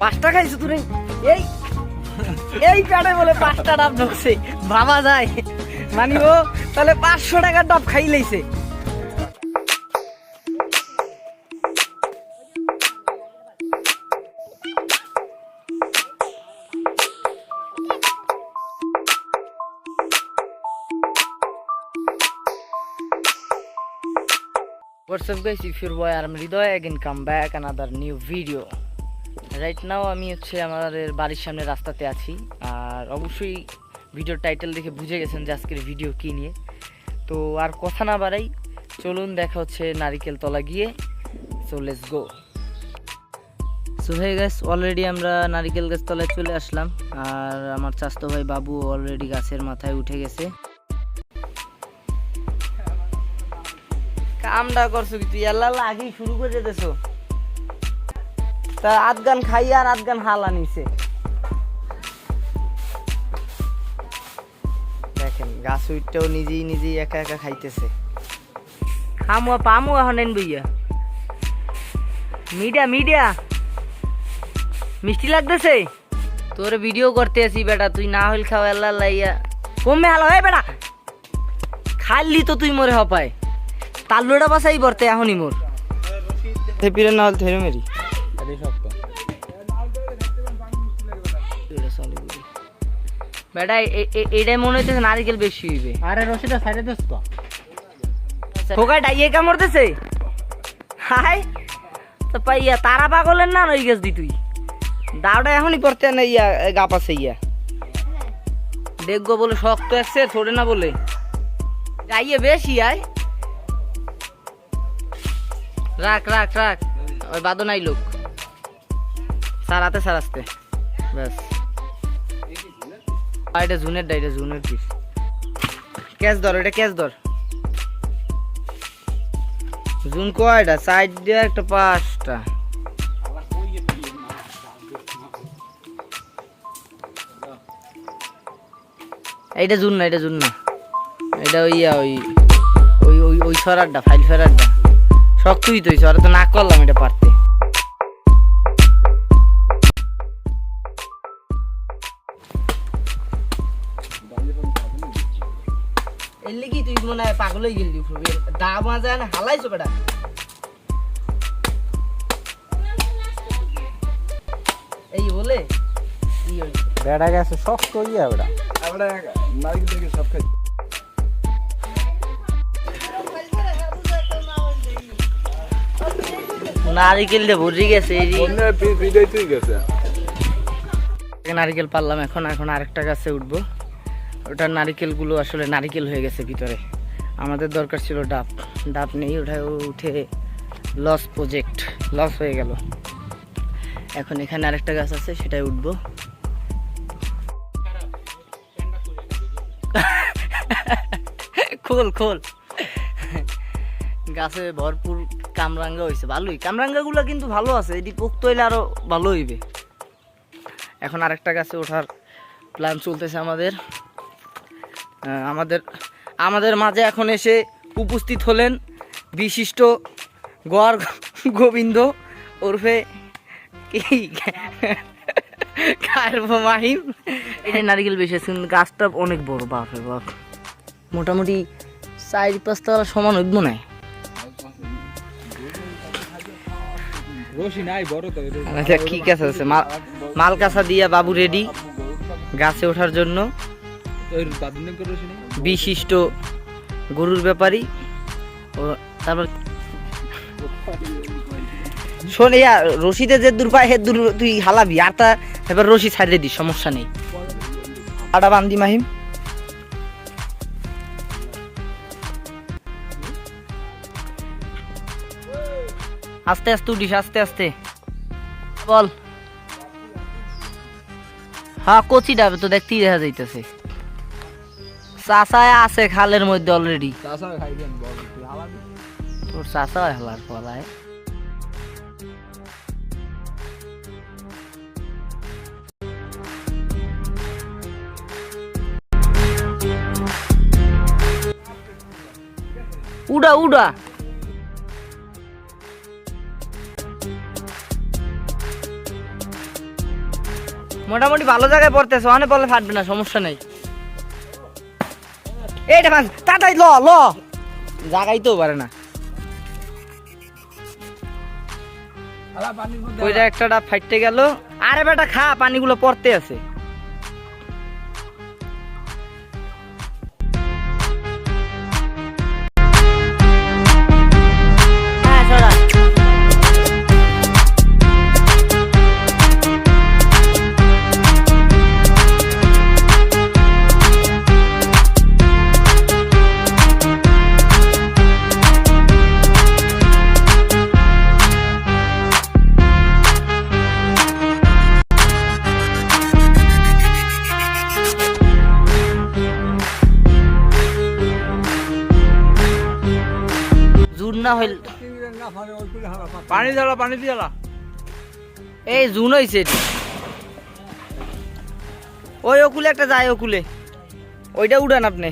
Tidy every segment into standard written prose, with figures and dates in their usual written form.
পাঁচটা খাইছো তুমি? এই এই কাটে বলে পাঁচটা ডাব ঢুকছে, ভাবা যায়? মানি ও তাহলে 500 টাকার ডাব খাই লাইছে। What's up guys, if you're boy I'm Hridoy, again come back another new video. Right now আমি হচ্ছে আমাদের বাড়ির সামনে রাস্তাতে আছি, আর অবশ্যই ভিডিওর টাইটেল দেখে বুঝে গেছেন যে আজকের ভিডিও কী নিয়ে। তো আর কথা না বাড়াই, চলুন দেখা হচ্ছে নারিকেল তলা গিয়ে। So let's go. So hey guys, already আমরা নারিকেল গাছ তলায় চলে আসলাম, আর আমার চাচাতো ভাই বাবু অলরেডি গাছের মাথায় উঠে গেছে। কামটা করছো কি তুই? আল্লাহ আগেই শুরু করে দিতেছো। তা আধগান খাই আর আধগান হালা নিছে। দেখেন গাছ উইটটাও নিজেই একা একা খাইতেছে। খামুয়া পামু এখন এন বইয়া। মিডিয়া মিষ্টি লাগতেছে? তোর ভিডিও করতে আসি বেটা, তুই না হইল খাও আল্লাহ লাইয়া কমে হালো। হয় বেটা, খাইলি তো তুই মরে হপায়। তাল্লুটা বাসাই বর্তে এখনই মোর থেপিরে না হল থেরে মেরি বেটা। এইটাই মনে হইতেছে নারিকেল বেশি হইবে। আরে রশিটা সাইডে দিস তো। খোকা ডাইয়ে কামড়তেছে। হাই তো পাইয়া তারা পাগলের না নই গেছ দি তুই। দাওটা এখনই পড়তে না ইয়া গা পাশে ইয়া দেখবো বলে শক্ত একসে ছোড়ে না বলে যাইয়ে বেশি আয়। রাখ ওই বাদো নাই লোক সারাতে সারাস্তে ব্যাস। এটা জুনের পিস। ক্যাচ ধর, এটা ক্যাচ ধর। জুন কয়টা? সাইড দিয়ে একটা 5টা। এইটা জুন না, এটা ওইয়া ওই সরারটা, ফাইল ফেরারটা শক্তই তো হইছে। ওরা তো না করলাম এটা পারতে। এলে কি তুই মনে হয় পাগল হয়ে গেলি? দা মাজা না হালাইছো বেটা। এই বলে কি হইছে? বেড়া গেছে শক্ত ইয়া বেড়া। আমরা নারিকেল থেকে সব খাই। নারিকেল দিয়ে ভরি গেছে। নারিকেল পারলাম, এখন আরেকটা গাছে উঠবো। ওটার নারিকেলগুলো আসলে নারিকেল হয়ে গেছে ভিতরে। আমাদের দরকার ছিল ডাব নেই, ওটা উঠে প্রজেক্ট লস হয়ে গেল। এখন এখানে আরেকটা গাছ আছে, সেটাই উঠবো। খোল গাছে ভরপুর কামরাঙ্গা হয়েছে, ভালোই। কামরাঙ্গাগুলো কিন্তু ভালো আছে, এটি পোক্ত হইলে আরো ভালো হইবে। এখন আরেকটা গাছে ওঠার প্ল্যান চলতেছে আমাদের মাঝে এখন এসে উপস্থিত হলেন বিশিষ্ট গোয়ার গোবিন্দ ওরফে মাহিম। এই নারিকেল বেশি আছে, গাছটা অনেক বড়। বাপরে বাপ, মোটামুটি 4-5 তলা সমান হইব না। আচ্ছা ঠিক আছে, মাল কাঁচা দিয়া বাবু রেডি গাছে ওঠার জন্য। বিশিষ্ট গরুর ব্যাপারী। তারপর শোন, ইয়া রশিদে যে দূর পায় হে দূর তুই হালাবি, আর তা এবার রশি ছাড়িয়ে দিস, সমস্যা নেই। আটা বান্দি মাহিম। আস্তে উঠিস, আস্তে বল। হ্যাঁ কচি ডাবে তো দেখতেই দেখা যাইতেছে। চাষায় আছে খালের মধ্যে অলরেডি। তোর চাষা হালার পলায়। উড়া মোটামুটি ভালো জায়গায় পড়তেছে, অনেক বলে ফাটবে না, সমস্যা নেই। এইটা ফাঁস তাড়াতাড়ি ল ল, জাগাইতেও পারে না। ওইটা একটা ডাব ফাইটতে গেল। আরে বেটা খা, পানিগুলো পড়তে আছে। হ্যাঁ সরা। জুন না হইল পানি জ্বালা, পানি জ্বালা। এই জুন হইছে এটি। ওই ওকুলে একটা যায়, ওকুলে ওইটা উড়ান আপনি।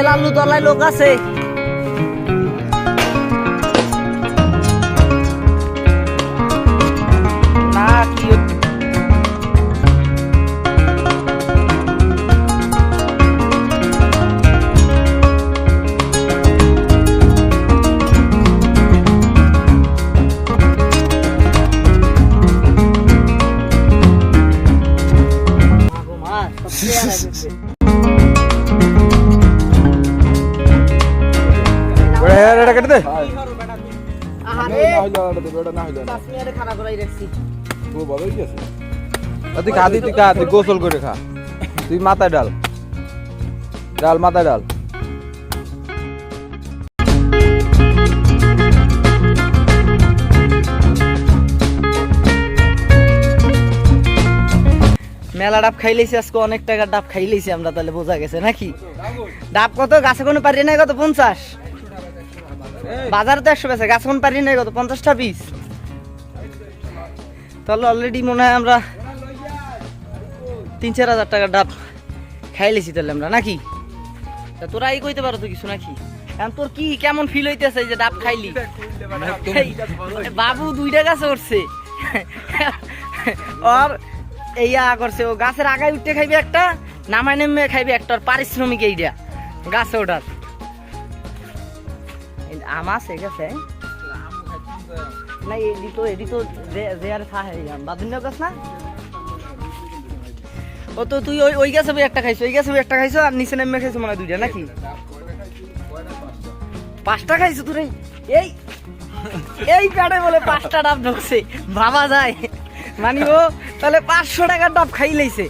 লালু তলায় লোক আছে। না কি এটা কেটে দে। তুই খা, তুই খা, তুই গোসল করে খা। তুই মাথায় ডাল, ডাল মাথায় ডাল। মেলা ডাব খাইলেছি আজকে, অনেক টাকার ডাব খাইলেছি আমরা, তাহলে বোঝা গেছে নাকি। ডাব কত গাছে কোনো পারি নাই, কত 50, বাজারে তো 100 বেছে, গাছে কোনো পারি নাই কত 50টা পিস। তাহলে অলরেডি মনে হয় আমরা 3-4 হাজার টাকার ডাব খাইলেছি তাহলে আমরা নাকি। তা তোরা এই কইতে পারো তো কিছু নাকি? এখন তোর কি কেমন ফিল হইতেছে যে ডাব খাইলি? বাবু 2টা গাছে উঠছে, আর এইয়া করছে, ও গাছের আগায় উঠতে খাইবে একটা, নামায় নেমে খাইবে একটা, পারিশ্রমিক এইটা গাছে ওঠার। আমার সে গেছে না, এডি তো যে আর খা বাদিন গাছ না। ও তো তুই ওই গাছে একটা খাইছো, ওই গাছে একটা খাইছো, আর নিচে নেমে খাইছো মনে হয় 2টা নাকি 5টা খাইছো তুই। এই এই প্যাডে বলে 5টা ডাব ঢুকছে, ভাবা যায় মানি। ও তাহলে 500 টাকার ডাব খাই লাইছে।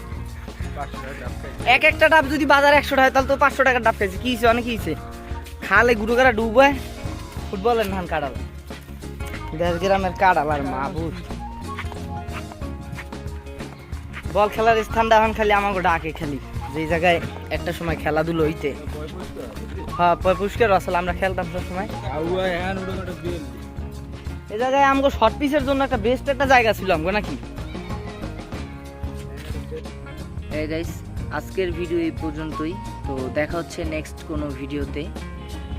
এক একটা ডাব যদি বাজারে 100 টাকা, তাহলে তো 500 টাকার ডাব খাইছে। কি হয়েছে, অনেক কি হয়েছে, খালে গুরু কারা ডুবায় ফুটবলের ধান কাটাল, 10 গ্রামের কাটাল আর মাহবুব। বল খেলার স্থানটা এখন খালি আমাকে ডাকে, খালি যে জায়গায় একটা সময় খেলাধুলো হইতে। হ্যাঁ পুষ্কার আসলে আমরা খেলতাম সব সময়। এই জায়গায় আমাকে শর্ট পিচের জন্য একটা বেস্ট একটা জায়গা ছিল আমগো নাকি। এই গাইস, আজকের ভিডিও এই পর্যন্তই। তো দেখা হচ্ছে নেক্সট কোনো ভিডিওতে।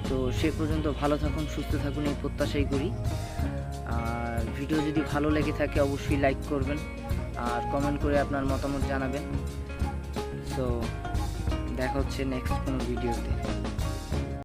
তো সে পর্যন্ত ভালো থাকুন, সুস্থ থাকুন, এই প্রত্যাশাই করি। আর ভিডিও যদি ভালো লেগে থাকে অবশ্যই লাইক করবেন আর কমেন্ট করে আপনার মতামত জানাবেন। সো দেখা হচ্ছে নেক্সট কোনো ভিডিওতে।